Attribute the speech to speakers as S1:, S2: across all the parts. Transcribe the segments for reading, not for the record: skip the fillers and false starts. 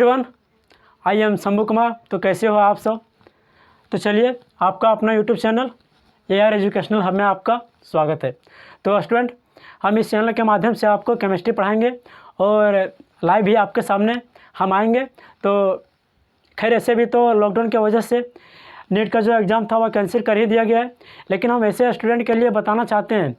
S1: Everyone, I am Shambhu Kumar. तो कैसे हो आप सब? तो चलिए, आपका अपना YouTube channel AR educational hub में आपका स्वागत है। तो स्टूडेंट, हम इस चैनल के माध्यम से आपको केमिस्ट्री पढ़ाएंगे और लाइव भी आपके सामने हम आएंगे। तो खैर, ऐसे भी तो लॉकडाउन की वजह से नीट का जो एग्ज़ाम था वह कैंसिल कर ही दिया गया है, लेकिन हम ऐसे स्टूडेंट के लिए बताना चाहते हैं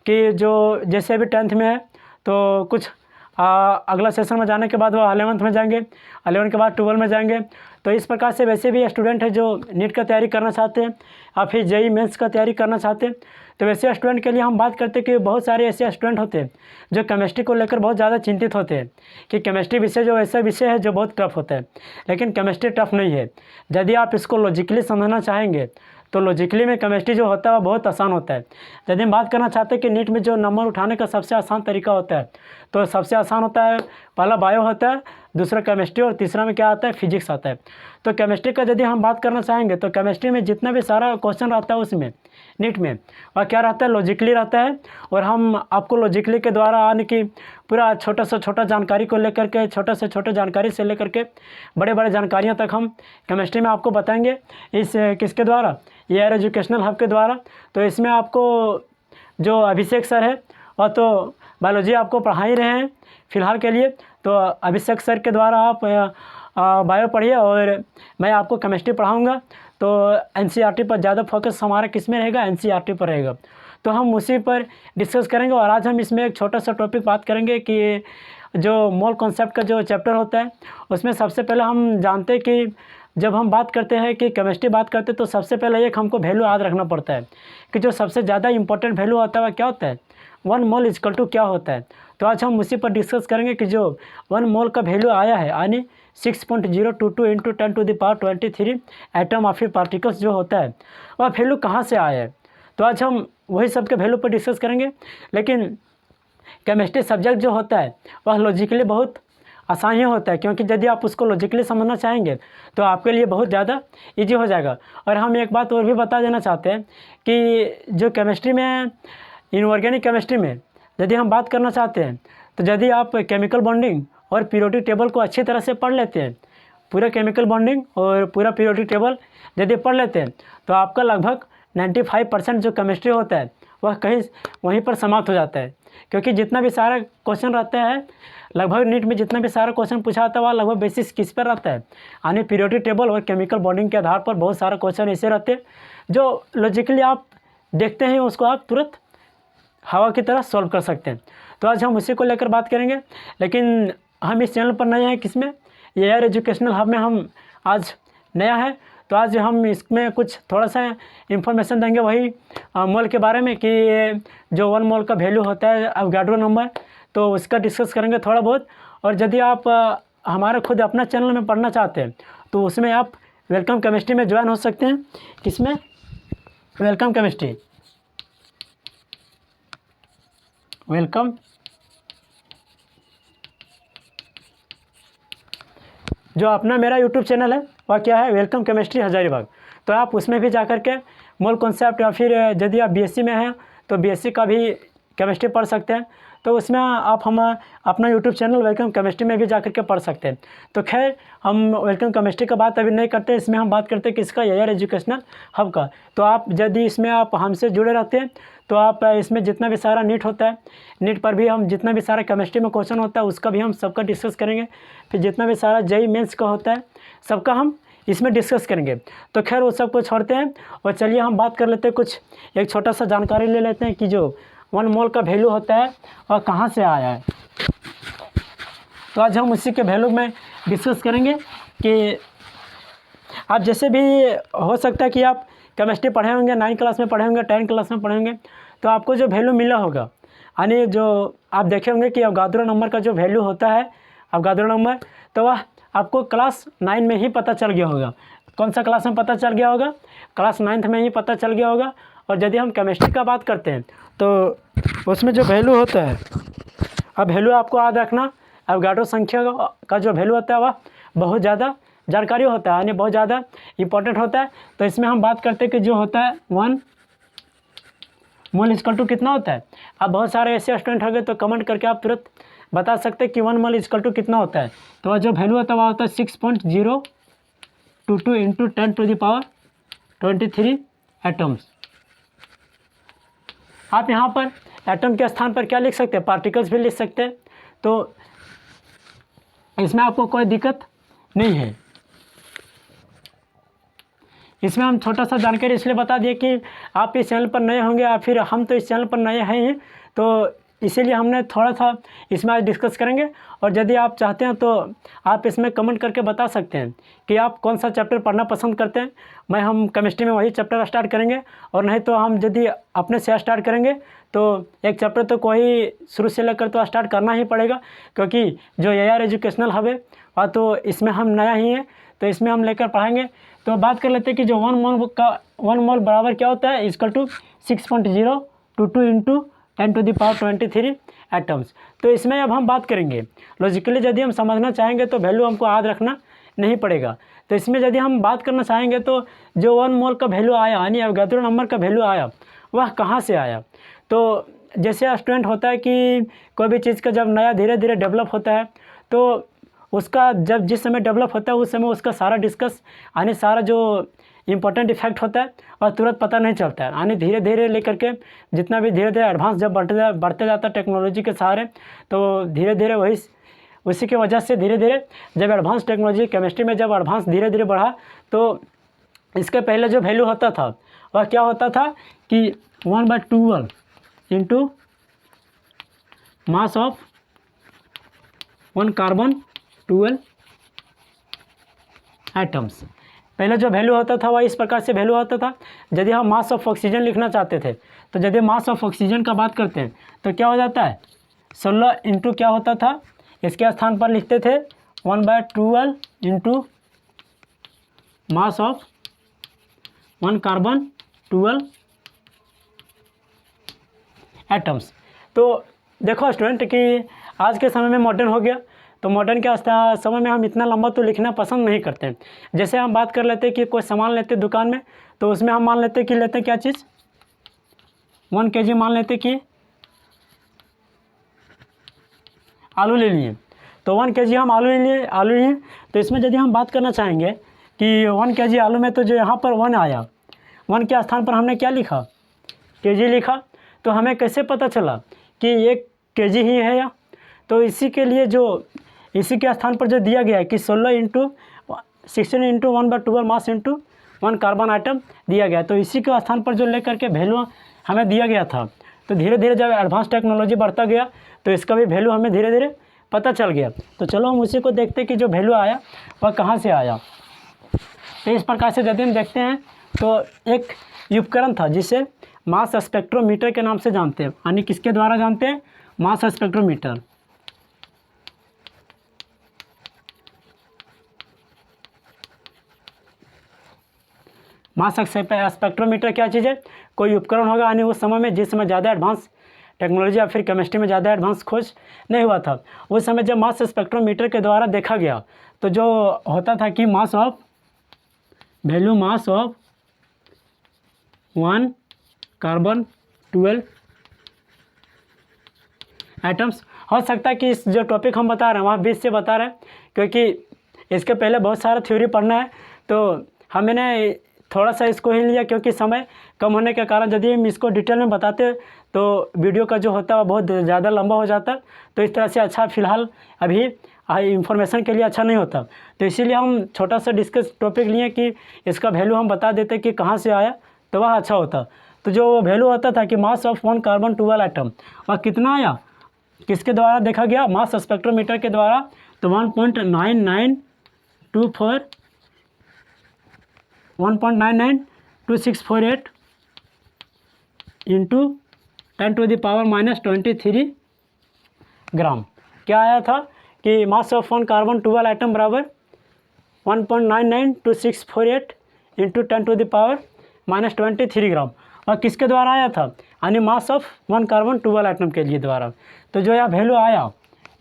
S1: कि जो जैसे अभी 10th में है तो कुछ अगला सेशन में जाने के बाद वो 11th में जाएंगे, 11 के बाद 12 में जाएंगे। तो इस प्रकार से वैसे भी स्टूडेंट है जो नीट का तैयारी करना चाहते हैं या फिर JEE मेंस का तैयारी करना चाहते हैं। तो वैसे स्टूडेंट के लिए हम बात करते हैं कि बहुत सारे ऐसे स्टूडेंट होते हैं जो केमिस्ट्री को लेकर बहुत ज़्यादा चिंतित होते हैं कि केमिस्ट्री विषय जो ऐसा विषय है जो बहुत टफ होता है, लेकिन केमिस्ट्री टफ नहीं है। यदि आप इसको लॉजिकली समझना चाहेंगे तो लॉजिकली में केमिस्ट्री जो होता है वह बहुत आसान होता है। यदि हम बात करना चाहते हैं कि नीट में जो नंबर उठाने का सबसे आसान तरीका होता है, तो सबसे आसान होता है, पहला बायो होता है, दूसरा केमिस्ट्री और तीसरा में क्या आता है, फिजिक्स आता है। तो केमिस्ट्री का यदि हम बात करना चाहेंगे तो केमिस्ट्री में जितना भी सारा क्वेश्चन रहता है उसमें नीट में वह क्या रहता है, लॉजिकली रहता है। और हम आपको लॉजिकली के द्वारा यानी कि पूरा छोटा से छोटा जानकारी को लेकर के, छोटे से छोटे जानकारी से लेकर के बड़े बड़े जानकारियाँ तक हम केमिस्ट्री में आपको बताएंगे। इस किसके द्वारा, AR एजुकेशनल हब के द्वारा। तो इसमें आपको जो अभिषेक सर है वह तो बायोलॉजी आपको पढ़ा ही रहे हैं फ़िलहाल के लिए। तो अभिषेक सर के द्वारा आप बायो पढ़िए और मैं आपको केमिस्ट्री पढ़ाऊँगा। तो NCERT पर ज़्यादा फोकस हमारा किस में रहेगा, NCERT पर रहेगा। तो हम उसी पर डिस्कस करेंगे। और आज हम इसमें एक छोटा सा टॉपिक बात करेंगे कि जो मोल कॉन्सेप्ट का जो चैप्टर होता है उसमें सबसे पहले हम जानते हैं कि जब हम बात करते हैं कि केमिस्ट्री बात करते हैं तो सबसे पहले एक हमको वैल्यू याद रखना पड़ता है कि जो सबसे ज़्यादा इंपॉर्टेंट वैल्यू होता है वह क्या होता है, 1 मोल इक्वल टू क्या होता है। तो आज हम उसी पर डिस्कस करेंगे कि जो 1 मोल का वैल्यू आया है यानी 6.022 × 10⁻23 एटम ऑफ पार्टिकल्स जो होता है वह वैल्यू कहाँ से आया है। तो आज हम वही सब के वैल्यू पर डिस्कस करेंगे। लेकिन केमिस्ट्री सब्जेक्ट जो होता है वह लॉजिकली बहुत आसान ही होता है, क्योंकि यदि आप उसको लॉजिकली समझना चाहेंगे तो आपके लिए बहुत ज़्यादा इजी हो जाएगा। और हम एक बात और भी बता देना चाहते हैं कि जो केमिस्ट्री में, इनऑर्गेनिक केमिस्ट्री में यदि हम बात करना चाहते हैं तो यदि आप केमिकल बॉन्डिंग और पीरियोडिक टेबल को अच्छी तरह से पढ़ लेते हैं, पूरा केमिकल बॉन्डिंग और पूरा पीरियोडिक टेबल यदि पढ़ लेते हैं तो आपका लगभग 95% जो केमिस्ट्री होता है वह कहीं वहीं पर समाप्त हो जाता है। क्योंकि जितना भी सारा क्वेश्चन रहता है, लगभग नीट में जितना भी सारा क्वेश्चन पूछा आता है वह लगभग बेसिस किस पर रहता है, यानी पीरियोडिक टेबल और केमिकल बॉन्डिंग के आधार पर बहुत सारा क्वेश्चन ऐसे रहते हैं जो लॉजिकली आप देखते हैं उसको आप तुरंत हवा की तरह सॉल्व कर सकते हैं। तो आज हम उसी को लेकर बात करेंगे। लेकिन हम इस चैनल पर नए हैं, किसमें, AR एजुकेशनल हब में हम आज नया है। तो आज हम इसमें कुछ थोड़ा सा इन्फॉर्मेशन देंगे वही मोल के बारे में कि जो 1 मोल का वैल्यू होता है अवोगाड्रो नंबर, तो उसका डिस्कस करेंगे थोड़ा बहुत। और यदि आप हमारा खुद अपना चैनल में पढ़ना चाहते हैं तो उसमें आप वेलकम केमिस्ट्री में ज्वाइन हो सकते हैं। किसमें, वेलकम केमिस्ट्री, वेलकम जो अपना मेरा यूट्यूब चैनल है वह क्या है, वेलकम केमिस्ट्री हजारीबाग। तो आप उसमें भी जा कर के मोल कॉन्सेप्ट या फिर यदि आप BSc में हैं तो BSc का भी केमिस्ट्री पढ़ सकते हैं। तो उसमें आप हम अपना यूट्यूब चैनल वेलकम केमिस्ट्री में भी जा कर के पढ़ सकते हैं। तो खैर, हम वेलकम केमिस्ट्री का बात अभी नहीं करते, इसमें हम बात करते हैं किसका, AR एजुकेशनल हब का। तो आप यदि इसमें आप हमसे जुड़े रहते हैं तो आप इसमें जितना भी सारा नीट होता है, नीट पर भी हम जितना भी सारा केमिस्ट्री में क्वेश्चन होता है उसका भी हम सबका डिस्कस करेंगे। फिर जितना भी सारा JEE मेंस का होता है सबका हम इसमें डिस्कस करेंगे। तो खैर वो सब को छोड़ते हैं और चलिए हम बात कर लेते हैं, कुछ एक छोटा सा जानकारी ले लेते हैं कि जो 1 मोल का वैल्यू होता है वह कहाँ से आया है। तो आज हम उसी के वैल्यू में डिस्कस करेंगे कि आप जैसे भी हो सकता है कि आप केमिस्ट्री पढ़े होंगे, 9 क्लास में पढ़े होंगे, 10 क्लास में पढ़े होंगे, तो आपको जो वैल्यू मिला होगा यानी जो आप देखे होंगे कि अवोगाड्रो नंबर का जो वैल्यू होता है, अवोगाड्रो नंबर, तो वह आपको क्लास 9 में ही पता चल गया होगा। कौन सा क्लास में पता चल गया होगा, क्लास 9th में ही पता चल गया होगा। और यदि हम केमिस्ट्री का बात करते हैं तो उसमें जो वैल्यू होता है, अब वैल्यू आपको याद रखना, अवोगाड्रो संख्या का जो वैल्यू होता है वह बहुत ज़्यादा जानकारी होता है, यानी बहुत ज़्यादा इंपॉर्टेंट होता है। तो इसमें हम बात करते हैं कि जो होता है 1 मोल इक्वल टू कितना होता है। अब बहुत सारे ऐसे स्टूडेंट होंगे तो कमेंट करके आप तुरंत बता सकते हैं कि 1 मोल इक्वल टू कितना होता है। तो जो वैल्यू होता है वह होता है 6.022 इंटू 10⁻23 एटम्स। आप यहाँ पर एटम के स्थान पर क्या लिख सकते हैं, पार्टिकल्स भी लिख सकते हैं, तो इसमें आपको कोई दिक्कत नहीं है। इसमें हम छोटा सा जानकारी इसलिए बता दिए कि आप इस चैनल पर नए होंगे या फिर हम तो इस चैनल पर नए हैं, तो इसीलिए हमने थोड़ा सा इसमें आज डिस्कस करेंगे। और यदि आप चाहते हैं तो आप इसमें कमेंट करके बता सकते हैं कि आप कौन सा चैप्टर पढ़ना पसंद करते हैं। हम केमिस्ट्री में वही चैप्टर स्टार्ट करेंगे, और नहीं तो हम यदि अपने से स्टार्ट करेंगे तो एक चैप्टर तो कोई शुरू से लेकर तो स्टार्ट करना ही पड़ेगा, क्योंकि जो AR एजुकेशनल हब है वह तो इसमें हम नया ही है, तो इसमें हम लेकर पढ़ाएंगे। तो बात कर लेते हैं कि जो 1 मोल बराबर क्या होता है, इक्वल टू 6.022 इंटू 10⁻23 एटम्स। तो इसमें अब हम बात करेंगे लॉजिकली, यदि हम समझना चाहेंगे तो वैल्यू हमको याद रखना नहीं पड़ेगा। तो इसमें यदि हम बात करना चाहेंगे तो जो 1 मोल का वैल्यू आया यानी अवोगाद्रो नंबर का वैल्यू आया वह कहाँ से आया। तो जैसे स्टूडेंट होता है कि कोई भी चीज़ का जब नया धीरे धीरे डेवलप होता है तो उसका जब जिस समय डेवलप होता है उस समय उसका सारा डिस्कस यानी सारा जो इम्पोर्टेंट इफेक्ट होता है और तुरंत पता नहीं चलता है। यानी धीरे धीरे लेकर के जितना भी धीरे धीरे एडवांस जब बढ़ते जाता है टेक्नोलॉजी के सहारे, तो धीरे धीरे उसी की वजह से धीरे धीरे जब एडवांस टेक्नोलॉजी केमिस्ट्री में जब एडवांस धीरे धीरे बढ़ा, तो इसके पहले जो वैल्यू होता था वह क्या होता था कि 1/12 into mass of 1 carbon 12 atoms. पहले जो वैल्यू होता था वह इस प्रकार से वैल्यू होता था। यदि हम मास ऑफ ऑक्सीजन लिखना चाहते थे तो यदि मास ऑफ ऑक्सीजन का बात करते हैं तो क्या हो जाता है 16 इंटू क्या होता था, इसके स्थान पर लिखते थे 1/12 into mass of 1 carbon 12 atoms. तो देखो स्टूडेंट कि आज के समय में मॉडर्न हो गया, तो मॉडर्न के समय में हम इतना लंबा तो लिखना पसंद नहीं करते हैं। जैसे हम बात कर लेते हैं कि कोई सामान लेते हैं दुकान में, तो उसमें हम मान लेते हैं कि लेते हैं क्या चीज़ 1 kg मान लेते कि आलू ले लिए, तो 1 kg हम आलू लिए। तो इसमें यदि हम बात करना चाहेंगे कि 1 kg आलू में तो जो यहाँ पर 1 आया, 1 के स्थान पर हमने क्या लिखा kg लिखा, तो हमें कैसे पता चला कि ये kg ही है या। तो इसी के लिए जो इसी के स्थान पर जो दिया गया है कि 16 into 16 into 1/12 mass into 1 carbon atom दिया गया, तो इसी के स्थान पर जो लेकर के वैल्यू हमें दिया गया था। तो धीरे धीरे जब एडवांस टेक्नोलॉजी बढ़ता गया तो इसका भी वैल्यू हमें धीरे धीरे पता चल गया। तो चलो हम उसी को देखते हैं कि जो वैल्यू आया वह कहाँ से आया। तो इस प्रकार से यदि हम देखते हैं तो एक उपकरण था जिसे मास स्पेक्ट्रोमीटर के नाम से जानते हैं, यानी किसके द्वारा जानते हैं, मास स्पेक्ट्रोमीटर। मास स्पेक्ट्रोमीटर क्या चीज़ है, कोई उपकरण होगा, यानी उस समय में जिस समय ज़्यादा एडवांस टेक्नोलॉजी या फिर केमिस्ट्री में ज़्यादा एडवांस खोज नहीं हुआ था, उस समय जब मास स्पेक्ट्रोमीटर के द्वारा देखा गया तो जो होता था कि मास ऑफ 1 कार्बन 12 एटम्स। हो सकता है कि इस जो टॉपिक हम बता रहे हैं वहाँ 20 से बता रहे हैं, क्योंकि इसके पहले बहुत सारा थ्योरी पढ़ना है, तो हमने थोड़ा सा इसको ही लिया क्योंकि समय कम होने के कारण यदि हम इसको डिटेल में बताते तो वीडियो का जो होता है वो बहुत ज़्यादा लंबा हो जाता। तो इस तरह से अच्छा फ़िलहाल अभी इंफॉर्मेशन के लिए अच्छा नहीं होता, तो इसीलिए हम छोटा सा डिस्कस टॉपिक लिए कि इसका वैल्यू हम बता देते कि कहाँ से आया, तो वह अच्छा होता। तो जो वैल्यू होता था कि मास ऑफ 1 कार्बन 12 एटम, वह कितना आया, किसके द्वारा देखा गया, मास स्पेक्ट्रोमीटर के द्वारा। तो 1.992648 इंटू 10⁻⁻23 ग्राम क्या आया था कि मास ऑफ 1 कार्बन 12 एटम बराबर 1.992648 इंटू 10⁻⁻23 ग्राम। और किसके द्वारा आया था, यानी मास ऑफ 1 कार्बन 12 एटम के लिए द्वारा। तो जो यह वैल्यू आया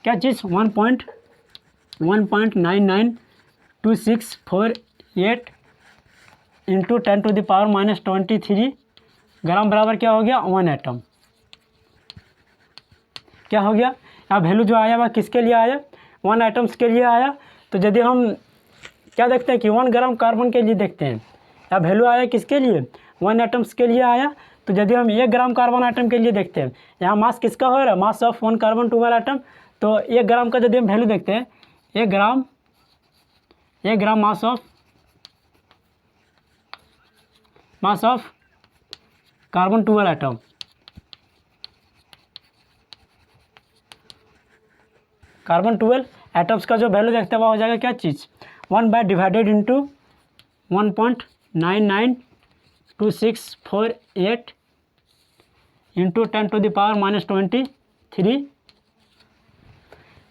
S1: क्या चीज़ 1.992648 इंटू 10⁻⁻23 ग्राम बराबर क्या हो गया 1 एटम। क्या हो गया, यहाँ वैल्यू जो आया वह किसके लिए आया, 1 एटम्स के लिए आया। तो यदि हम क्या देखते हैं कि 1 ग्राम कार्बन के लिए देखते हैं, यहाँ वैल्यू आया किसके लिए, 1 एटम्स के लिए आया। तो यदि हम 1 ग्राम कार्बन आइटम के लिए देखते हैं, यहाँ मास किसका हो रहा है, मास ऑफ 1 कार्बन 12 आइटम। तो 1 ग्राम का यदि हम वैल्यू देखते हैं, 1 gram mass of carbon 12 atom, carbon 12 atoms का जो वैल्यू देखते हैं वह हो जाएगा क्या चीज़, 1 बाय डिवाइडेड इंटू 1.992648 इंटू 10⁻⁻23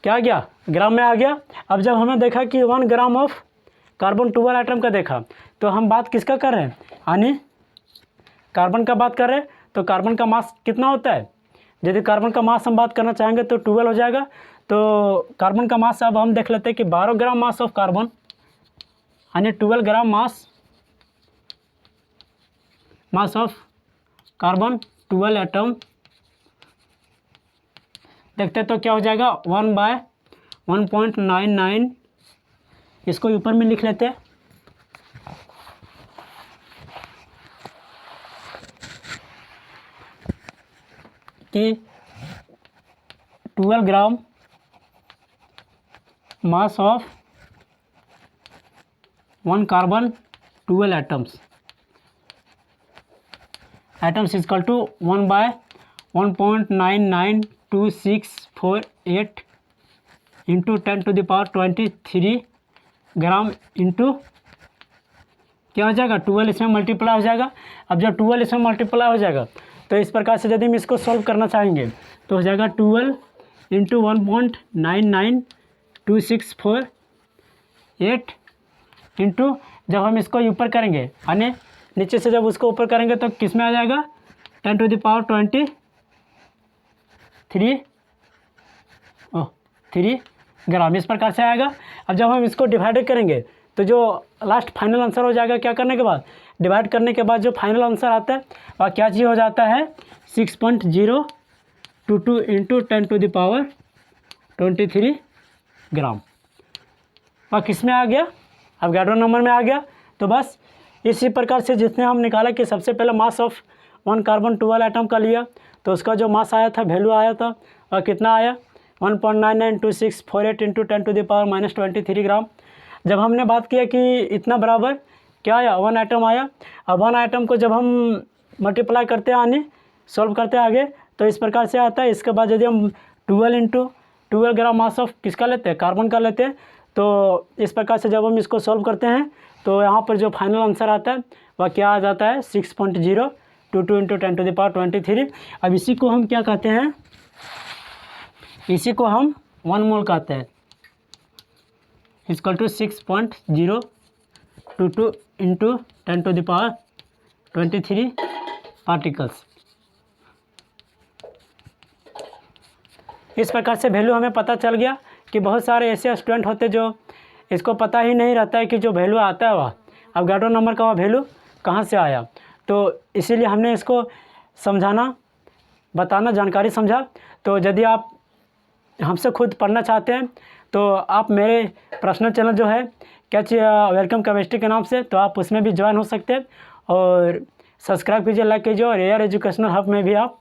S1: क्या आ गया, ग्राम में आ गया। अब जब हमें देखा कि 1 ग्राम ऑफ कार्बन 12 आइटम का देखा, तो हम बात किसका कर रहे हैं, यानी कार्बन का बात कर रहे हैं। तो कार्बन का मास कितना होता है, यदि कार्बन का मास हम बात करना चाहेंगे तो 12 हो जाएगा। तो कार्बन का मास अब हम देख लेते हैं कि 12 ग्राम मास ऑफ कार्बन, यानी 12 gram mass of carbon 12 atom देखते हैं। तो क्या हो जाएगा, 1 बाय 1.99, इसको ऊपर में लिख लेते हैं कि 12 gram mass of 1 carbon 12 atoms equal to 1 by 1.992648 into 10⁻23 gram into क्या हो जाएगा, 12 इसमें मल्टीप्लाई हो जाएगा। अब जब 12 इसमें मल्टीप्लाई हो जाएगा तो इस प्रकार से यदि हम इसको सॉल्व करना चाहेंगे तो हो जाएगा 12 इंटू 1.992648 इंटू जब हम इसको ऊपर करेंगे, यानी नीचे से जब उसको ऊपर करेंगे तो किस में आ जाएगा, 10⁻23 ग्राम, इस प्रकार से आएगा। अब जब हम इसको डिवाइड करेंगे तो जो लास्ट फाइनल आंसर हो जाएगा, क्या करने के बाद, डिवाइड करने के बाद जो फाइनल आंसर आता है वह क्या चीज़ हो जाता है, 6.022 इंटू 10⁻23 ग्राम। वह किस में आ गया, अब गैड्रो नंबर में आ गया। तो बस इसी प्रकार से जिसने हम निकाला कि सबसे पहले मास ऑफ 1 कार्बन 12 आइटम का लिया, तो उसका जो मास आया था, वैल्यू आया था, वह कितना आया, 1.992648 इंटू 10⁻23 ग्राम। जब हमने बात किया कि इतना बराबर क्या आया, 1 आइटम आया। अब 1 आइटम को जब हम मल्टीप्लाई करते हैं, यानी सॉल्व करते हैं आगे, तो इस प्रकार से आता है। इसके बाद यदि हम 12 इंटू 12 ग्राम मास ऑफ किसका लेते हैं, कार्बन का लेते हैं, तो इस प्रकार से जब हम इसको सॉल्व करते हैं तो यहाँ पर जो फाइनल आंसर आता है वह क्या आ जाता है, 6.022 इंटू 10⁻23। अब इसी को हम क्या कहते हैं, इसी को हम 1 मोल कहते हैं, इक्वल टू 6.022 इंटू 10⁻23 पार्टिकल्स। इस प्रकार से वैल्यू हमें पता चल गया कि बहुत सारे ऐसे स्टूडेंट होते जो इसको पता ही नहीं रहता है कि जो वैल्यू आता है वह अब गैड्रो नंबर का वह वैल्यू कहाँ से आया। तो इसीलिए हमने इसको समझाना, बताना, जानकारी समझा। तो यदि आप हमसे खुद पढ़ना चाहते हैं तो आप मेरे पर्सनल चैनल जो है कैच वेलकम केमिस्ट्री के नाम से, तो आप उसमें भी ज्वाइन हो सकते हैं और सब्सक्राइब कीजिए, लाइक कीजिए और एआर एजुकेशनल हब में भी आप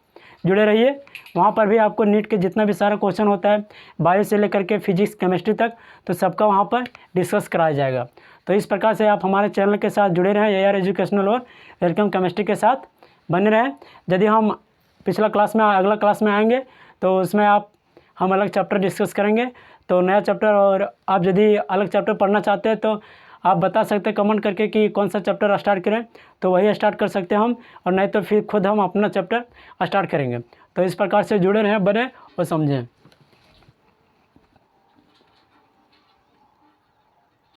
S1: जुड़े रहिए। वहाँ पर भी आपको नीट के जितना भी सारा क्वेश्चन होता है, बायो से लेकर के फिजिक्स केमिस्ट्री तक, तो सबका वहाँ पर डिस्कस कराया जाएगा। तो इस प्रकार से आप हमारे चैनल के साथ जुड़े रहें, एआर एजुकेशनल और वेलकम केमिस्ट्री के साथ बने रहें। यदि हम अगला क्लास में आएंगे तो उसमें हम अलग चैप्टर डिस्कस करेंगे, तो नया चैप्टर। और आप यदि अलग चैप्टर पढ़ना चाहते हैं तो आप बता सकते हैं कमेंट करके कि कौन सा चैप्टर स्टार्ट करें, तो वही स्टार्ट कर सकते हैं हम, और नहीं तो फिर खुद हम अपना चैप्टर स्टार्ट करेंगे। तो इस प्रकार से जुड़े रहें, बने और समझें।